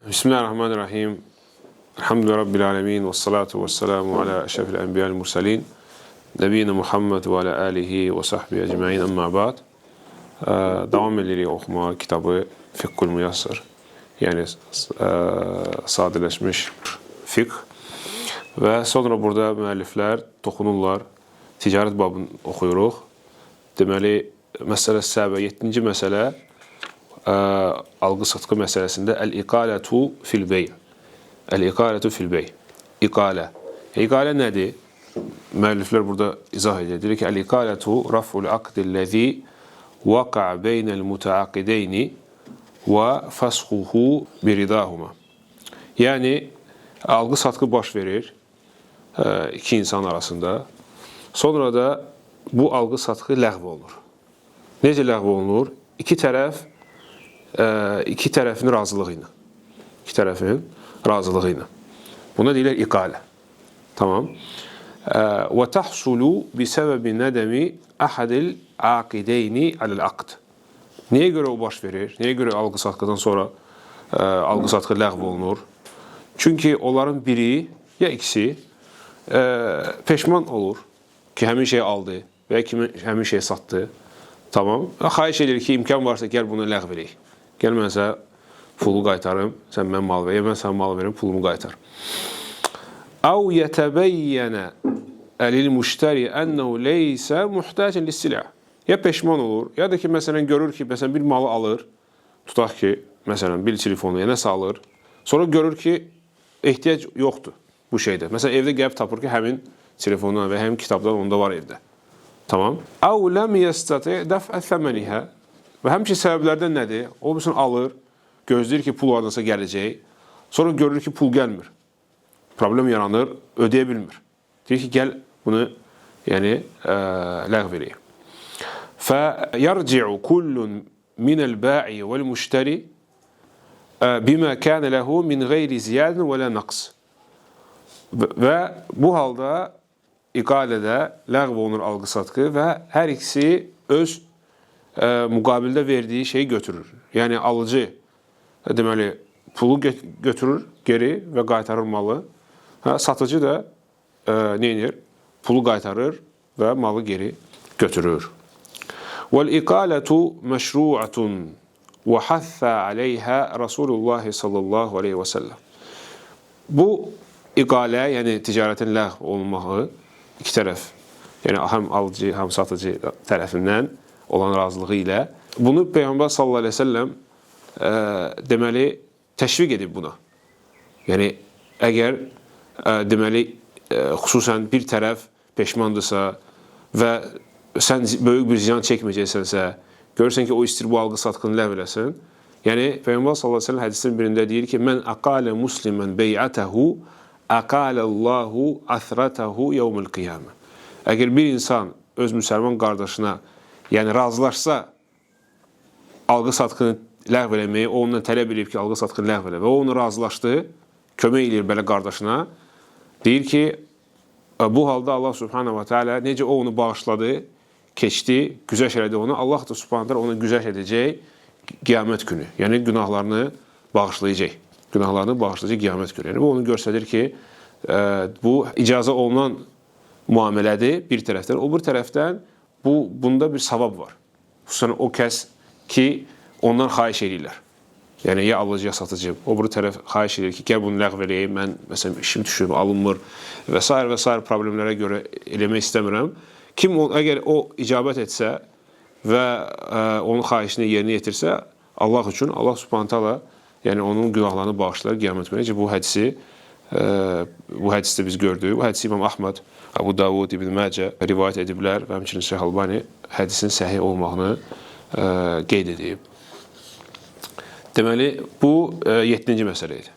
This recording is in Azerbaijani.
Bismillahirrahmanirrahim. Elhamdülillahi Rabbil alemin. Ve salatu ve selamu ala eşrefil enbiya'l mursalin. Nebiyyina Muhammed ve ala alihi ve sahbihi ecmaîn. Amma ba'd. Devam edirik oxumağa kitabı Fiqhul Muyassar. Yəni sadələşmiş fiqh. Və sonra burada müəlliflər toxunurlar. Ticarət babını oxuyuruq. Deməli, məsələ 7-ci məsələ algı-satqı məsələsində əl-iqalətu fil-bey. Əl-iqalətu fil-bey. İqalə. İqalə nədir? Müəlliflər burada izah edir. Deyir ki, əl-iqalətu raf'ul aqdilləzi vaqa'a beynəl mutaaqqideyni və fasxuhu biridahuma. Yəni, algı-satqı baş verir iki insan arasında. Sonra da bu algı-satqı ləğv olunur. Necə ləğv olunur? İki tərəfin razılığı ilə. İki tərəfin razılığı ilə. Buna deyilər iqalə. Tamam. Və təhsulu bisəbəbi nədəmi əhədil aqideyni aləl-aqd. Nəyə görə o baş verir? Nəyə görə algı-satqıdan sonra algı-satqı ləğv olunur? Çünki onların biri, ya ikisi peşman olur ki, həmin şeyi aldı və ya həmin şeyi satdı. Tamam. Xahiş edir ki, imkan varsa gəl bunu ləğv edək. Gəl mən sənə pulu qaytarım, sən mən mal ver, ya mən sənə mal verim, pulumu qaytar. Əv yətəbəyyənə əlil-müştəri ənəhu leysə muhtacən lis-silah. Ya peşman olur, ya da ki, məsələn, görür ki, məsələn, bir malı alır, tutaq ki, məsələn, bir telefonu, ya nəsə alır, sonra görür ki, ehtiyac yoxdur bu şeydə. Məsələn, evdə gəlib tapır ki, həmin telefondan və həmin kitabdan onda var evdə. Tamam. Əv ləm yəstəti dəf'ə thəmənihə. Və həmçin səbəblərdən nədir? O bütün alır, gözləyir ki, pul varansa gələcək. Sonra görür ki, pul gəlmir. Problem yaranır, ödəyə bilmir. Deyir ki, gəl bunu ləğv edək. فَيَرْجِعُ كُلٌّ مِنَ الْبَاعِ وَالْمُشْتَرِ بِمَا كَانَ لَهُ مِنْ غَيْرِ زِيَادٍ وَلَا نَقْصٍ. Və bu halda iqalədə ləğv olunur algı-satqı və hər ikisi öz müqabildə verdiyi şeyi götürür. Yəni, alıcı deməli, pulu götürür geri və qaytarır malı. Satıcı da nə edir? Pulu qaytarır və malı geri götürür. وَالْإِقَالَةُ مَشْرُوعَةٌ وَحَثَّ عَلَيْهَا رَسُولُ اللّٰهِ sallallahu aleyhi və səlləm. Bu iqalə, yəni ticarətin ləğv olunmağı iki tərəf, yəni həm alıcı, həm satıcı tərəfindən olan razılığı ilə bunu Peyğəmbər sallallahu aleyhi və səlləm deməli təşviq edib buna. Yəni, əgər deməli xüsusən bir tərəf peşmandırsa və sən böyük bir ziyan çəkməyəcəksənsə, görürsən ki, o istir bu algı-satqını ləğv eləsin. Yəni, Peyğəmbər sallallahu aleyhi və səlləm hədisinin birində deyir ki, mən aqalə muslimən beyətəhu aqaləllahu əthratəhu yevmül qiyamə. Əgər bir insan öz müsəlman qardaşına yəni razılaşsa algı-satqını ləğv eləməyi, o ondan tələb edib ki, algı-satqını ləğv elə və o onu razılaşdı, kömək edir belə qardaşına, deyir ki, bu halda Allah subhanahu wa ta'ala necə o onu bağışladı, keçdi, güzəş elədi onu, Allah da subhanahu wa ta'ala onu güzəş edəcək qiyamət günü, yəni günahlarını bağışlayacaq. Günahlarını bağışlayacaq qiyamət günü. Yəni, bu onu göstərir ki, bu icazə olunan müamilədir bir tərəfdən. O bir tərəfdən bunda bir savab var. Xüsusən o kəs ki, ondan xahiş edirlər. Yəni, ya alıcı, ya satıcı. O bir tərəf xahiş edir ki, gəl bunu ləğv eləyim, mən məsələn, işim düşüb, alınmır və s. problemlərə görə eləmək istəmirəm. Kim, əgər o icabət etsə və onun xahişini yerinə yetirsə, Allah üçün, Allah subhanahu ta'ala yəni onun günahlarını bağışlar qiyamət günü. Bu hədisdə biz gördük. Bu hədisi İmam Ahmad, Abu Davud, İbn Məcə rivayət ediblər və həmçinin Şeyx Albani hədisin səhih olmağını qeyd edib. Deməli, bu 7-ci məsələ idi.